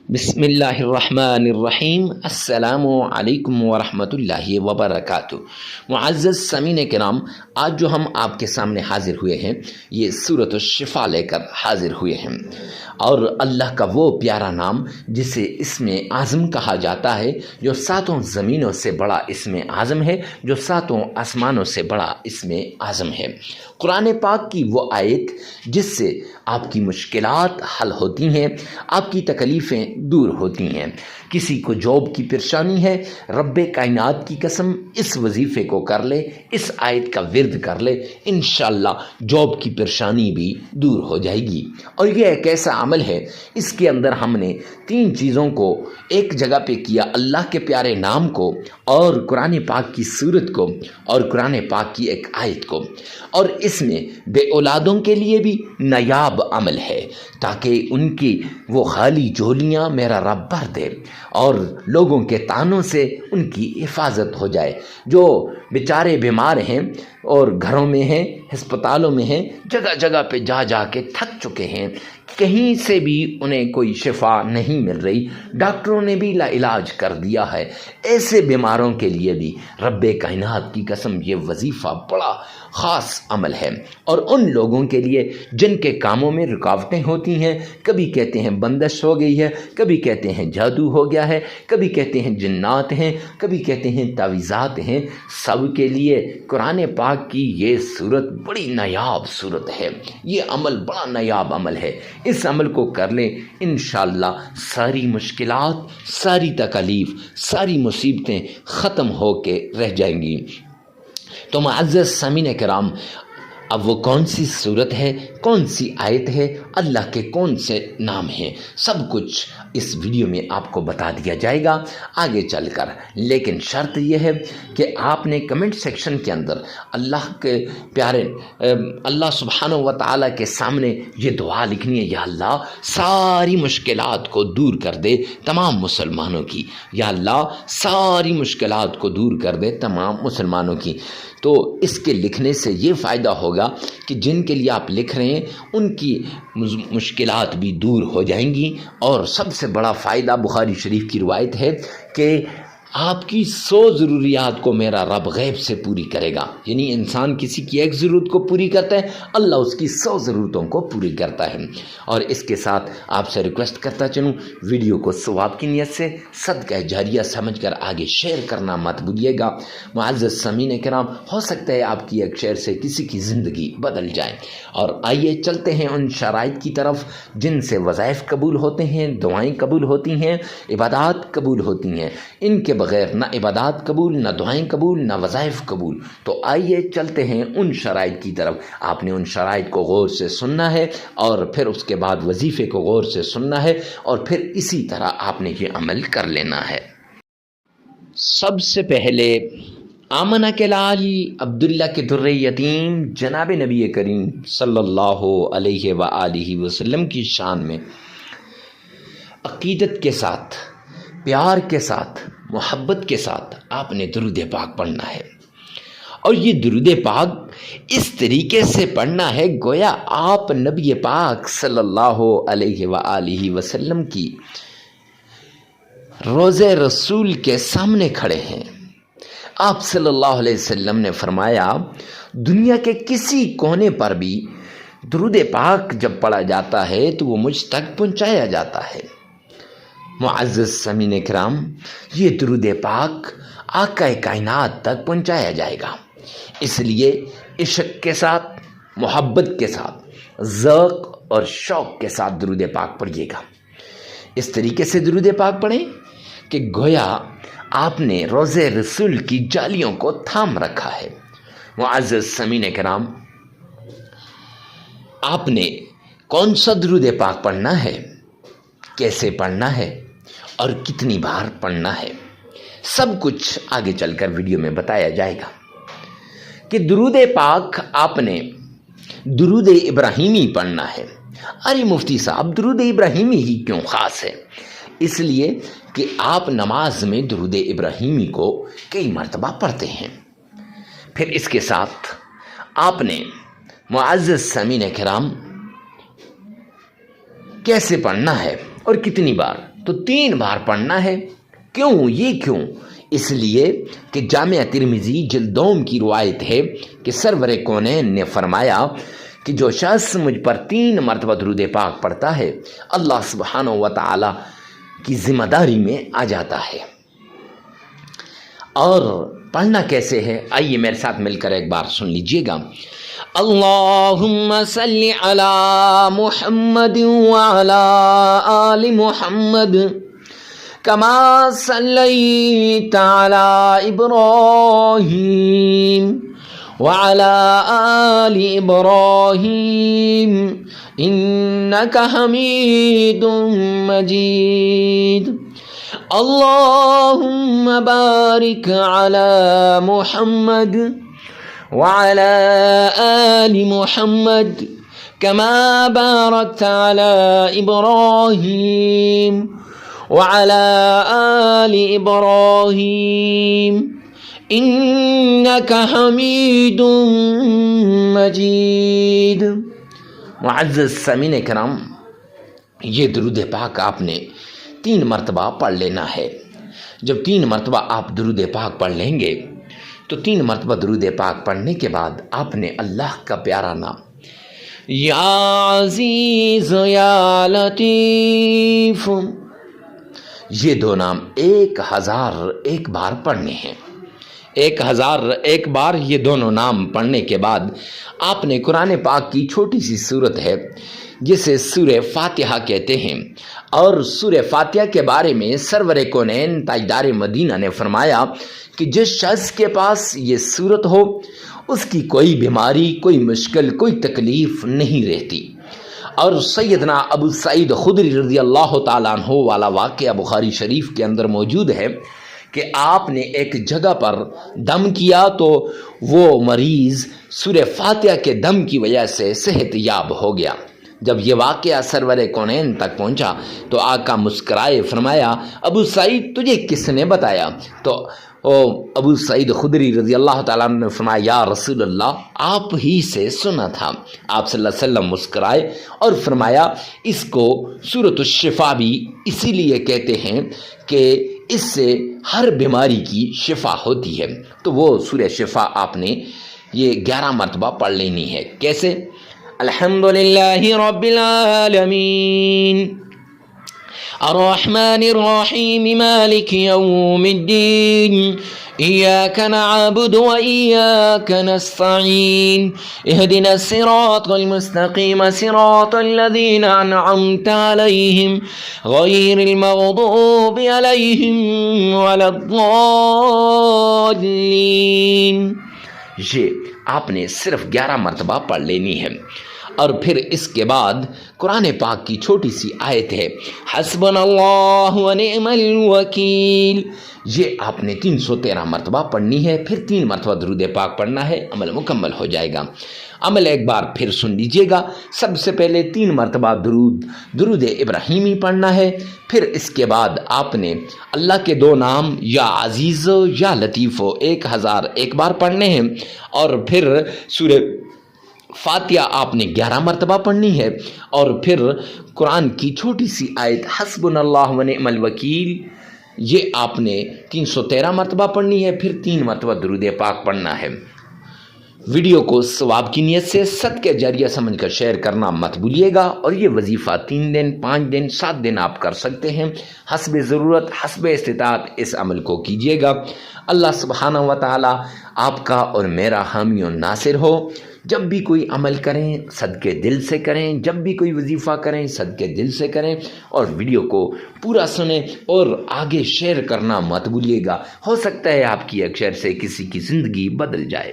بسم اللہ الرحمن الرحیم۔ السلام علیکم ورحمۃ اللہ وبرکاتہ۔ معزز سامعین کرام، آج جو ہم آپ کے سامنے حاضر ہوئے ہیں یہ سورۃ الشفا لے کر حاضر ہوئے ہیں، اور اللہ کا وہ پیارا نام جسے اسم اعظم کہا جاتا ہے، جو ساتوں زمینوں سے بڑا اسم اعظم ہے، جو ساتوں آسمانوں سے بڑا اسم اعظم ہے۔ قرآن پاک کی وہ آیت جس سے آپ کی مشکلات حل ہوتی ہیں، آپ کی تکلیفیں دور ہوتی ہیں۔ کسی کو جاب کی پریشانی ہے، رب کائنات کی قسم اس وظیفے کو کر لے، اس آیت کا ورد کر لے، انشاءاللہ جاب کی پریشانی بھی دور ہو جائے گی۔ اور یہ ایک ایسا عمل ہے، اس کے اندر ہم نے 3 چیزوں کو ایک جگہ پہ کیا، اللہ کے پیارے نام کو، اور قرآن پاک کی سورت کو، اور قرآن پاک کی ایک آیت کو۔ اور اس میں بے اولادوں کے لیے بھی نایاب عمل ہے، تاکہ ان کی وہ خالی جھولیاں میرا رب بھر دے، اور لوگوں کے طعنوں سے ان کی حفاظت ہو جائے۔ جو بیچارے بیمار ہیں اور گھروں میں ہیں، ہسپتالوں میں ہیں، جگہ جگہ پہ جا جا کے تھک چکے ہیں، کہیں سے بھی انہیں کوئی شفا نہیں مل رہی، ڈاکٹروں نے بھی لا علاج کر دیا ہے، ایسے بیماروں کے لیے بھی رب کائنات کی قسم یہ وظیفہ بڑا خاص عمل ہے۔ اور ان لوگوں کے لیے جن کے کاموں میں رکاوٹیں ہوتی ہیں، کبھی کہتے ہیں بندش ہو گئی ہے، کبھی کہتے ہیں جادو ہو گیا ہے، کبھی کہتے ہیں جنات ہیں، کبھی کہتے ہیں تعویذات ہیں، سب کے لیے قرآن پاک کی یہ صورت بڑی نایاب صورت ہے، یہ عمل بڑا نایاب عمل ہے۔ اس عمل کو کر لیں، انشاءاللہ ساری مشکلات، ساری تکالیف، ساری مصیبتیں ختم ہو کے رہ جائیں گی۔ تو معزز سامعین کرام، اب وہ کون سی صورت ہے، کون سی آیت ہے، اللہ کے کون سے نام ہیں، سب کچھ اس ویڈیو میں آپ کو بتا دیا جائے گا آگے چل کر۔ لیکن شرط یہ ہے کہ آپ نے کمنٹ سیکشن کے اندر اللہ کے پیارے اللہ سبحانہ و تعالیٰ کے سامنے یہ دعا لکھنی ہے، یا اللہ ساری مشکلات کو دور کر دے تمام مسلمانوں کی، یا اللہ ساری مشکلات کو دور کر دے تمام مسلمانوں کی۔ تو اس کے لکھنے سے یہ فائدہ ہوگا کہ جن کے لیے آپ لکھ رہے ہیں ان کی مشکلات بھی دور ہو جائیں گی، اور سب سے بڑا فائدہ بخاری شریف کی روایت ہے کہ آپ کی 100 ضروریات کو میرا رب غیب سے پوری کرے گا۔ یعنی انسان کسی کی ایک ضرورت کو پوری کرتا ہے، اللہ اس کی 100 ضرورتوں کو پوری کرتا ہے۔ اور اس کے ساتھ آپ سے ریکویسٹ کرتا چلوں، ویڈیو کو ثواب کی نیت سے صدقہ جاریہ سمجھ کر آگے شیئر کرنا مت بھولیے گا۔ معزز سامعین کرام، ہو سکتا ہے آپ کی ایک شیئر سے کسی کی زندگی بدل جائے۔ اور آئیے چلتے ہیں ان شرائط کی طرف جن سے وظائف قبول ہوتے ہیں، دعائیں قبول ہوتی ہیں، عبادات قبول ہوتی ہیں۔ ان کے بغیر نہ عبادات قبول، نہ دعائیں قبول، نہ وظائف قبول۔ تو آئیے چلتے ہیں ان شرائط کی طرف۔ آپ نے ان شرائط کو غور سے سننا ہے، اور پھر اس کے بعد وظیفے کو غور سے سننا ہے، اور پھر اسی طرح آپ نے یہ عمل کر لینا ہے۔ سب سے پہلے آمنہ کے لال عبداللہ کے در یتیم جناب نبی کریم صلی اللہ علیہ وآلہ وسلم کی شان میں عقیدت کے ساتھ، پیار کے ساتھ، محبت کے ساتھ آپ نے درود پاک پڑھنا ہے۔ اور یہ درود پاک اس طریقے سے پڑھنا ہے گویا آپ نبی پاک صلی اللہ علیہ وآلہ وسلم کی روضہ رسول کے سامنے کھڑے ہیں۔ آپ صلی اللہ علیہ وسلم نے فرمایا، دنیا کے کسی کونے پر بھی درود پاک جب پڑھا جاتا ہے تو وہ مجھ تک پہنچایا جاتا ہے۔ معزز سامعین کرام، یہ درود پاک آقا کائنات تک پہنچایا جائے گا، اس لیے عشق کے ساتھ، محبت کے ساتھ، ذوق اور شوق کے ساتھ درود پاک پڑھیے گا۔ اس طریقے سے درود پاک پڑھیں کہ گویا آپ نے روضہ رسول کی جالیوں کو تھام رکھا ہے۔ معزز سامعین کرام، آپ نے کون سا درود پاک پڑھنا ہے، کیسے پڑھنا ہے، اور کتنی بار پڑھنا ہے، سب کچھ آگے چل کر ویڈیو میں بتایا جائے گا۔ کہ درود پاک آپ نے درود ابراہیمی پڑھنا ہے۔ ارے مفتی صاحب، درود ابراہیمی ہی کیوں خاص ہے؟ اس لیے کہ آپ نماز میں درود ابراہیمی کو کئی مرتبہ پڑھتے ہیں۔ پھر اس کے ساتھ آپ نے معزز سامعین کرام کیسے پڑھنا ہے اور کتنی بار، تو 3 بار پڑھنا ہے۔ کیوں؟ یہ کیوں؟ اس لیے کہ جامع ترمذی جلد 2 کی روایت ہے کہ سرور کونین نے فرمایا کہ جو شخص مجھ پر 3 مرتبہ درود پاک پڑھتا ہے اللہ سبحانہ و تعالی کی ذمہ داری میں آ جاتا ہے۔ اور پڑھنا کیسے ہے؟ آئیے میرے ساتھ مل کر ایک بار سن لیجئے گا۔ اللہم صلی علی محمد وعلی آل محمد کما صلیت علی ابراہیم وعلی آل ابراہیم انک حمید مجید۔ اللہم بارک علی محمد وعلى آل محمد كما باركت على إبراهيم وعلى آل إبراهيم إنك حميد مجيد۔ معزز سامعین کرام، یہ درود پاک آپ نے 3 مرتبہ پڑھ لینا ہے۔ جب 3 مرتبہ آپ درود پاک پڑھ لیں گے تو 3 مرتبہ درود پاک پڑھنے کے بعد آپ نے اللہ کا پیارا نام یا عزیز یا لطیف، یہ 2 نام 1001 بار پڑھنے ہیں۔ 1001 بار یہ دونوں نام پڑھنے کے بعد آپ نے قرآن پاک کی چھوٹی سی سورت ہے جسے سورہ فاتحہ کہتے ہیں، اور سورہ فاتحہ کے بارے میں سرور کونین تاجدار مدینہ نے فرمایا کہ جس شخص کے پاس یہ سورت ہو اس کی کوئی بیماری، کوئی مشکل، کوئی تکلیف نہیں رہتی۔ اور سیدنا ابو سعید خدری رضی اللہ تعالیٰ عنہ والا واقعہ بخاری شریف کے اندر موجود ہے کہ آپ نے ایک جگہ پر دم کیا تو وہ مریض سورہ فاتحہ کے دم کی وجہ سے صحت یاب ہو گیا۔ جب یہ واقعہ سرور کونین تک پہنچا تو آقا مسکرائے فرمایا ابو سعید تجھے کس نے بتایا؟ تو ابو سعید خدری رضی اللہ تعالیٰ عنہ نے فرمایا یا رسول اللہ آپ ہی سے سنا تھا۔ آپ صلی اللہ علیہ وسلم مسکرائے اور فرمایا اس کو سورۃ الشفا بھی اسی لیے کہتے ہیں کہ اس سے ہر بیماری کی شفا ہوتی ہے۔ تو وہ سورہ شفا آپ نے یہ 11 مرتبہ پڑھ لینی ہے۔ کیسے؟ الحمدللہ رب العالمین الرحمن الرحیم مالک یوم الدین إياك نعبد وإياك نستعين اهدنا الصراط المستقيم صراط الذين أنعمت عليهم غير المغضوب عليهم ولا الضالين۔ یہ آپ نے صرف 11 مرتبہ پڑھ لینی ہے۔ اور پھر اس کے بعد قرآن پاک کی چھوٹی سی آیت ہے حسبنا اللہ ونعم الوکیل، یہ آپ نے 313 مرتبہ پڑھنی ہے۔ پھر 3 مرتبہ درود پاک پڑھنا ہے، عمل مکمل ہو جائے گا۔ عمل ایک بار پھر سن لیجئے گا۔ سب سے پہلے 3 مرتبہ درود ابراہیمی پڑھنا ہے۔ پھر اس کے بعد آپ نے اللہ کے 2 نام یا عزیز یا لطیف 1001 بار پڑھنے ہیں، اور پھر سورہ فاتحہ آپ نے 11 مرتبہ پڑھنی ہے، اور پھر قرآن کی چھوٹی سی آیت حسبنا اللہ ونعم الوکیل یہ آپ نے 313 مرتبہ پڑھنی ہے۔ پھر 3 مرتبہ درود پاک پڑھنا ہے۔ ویڈیو کو ثواب کی نیت سے صدقہ جاریہ سمجھ کر شیئر کرنا مت بھولیے گا، اور یہ وظیفہ 3 دن 5 دن 7 دن آپ کر سکتے ہیں، حسب ضرورت حسب استطاعت اس عمل کو کیجیے گا۔ اللہ سبحانہ و تعالی آپ کا اور میرا حامی و ناصر ہو۔ جب بھی کوئی عمل کریں صدقے دل سے کریں، جب بھی کوئی وظیفہ کریں صدقے دل سے کریں، اور ویڈیو کو پورا سنیں اور آگے شیئر کرنا مت بھولیے گا۔ ہو سکتا ہے آپ کی ایک شیئر سے کسی کی زندگی بدل جائے۔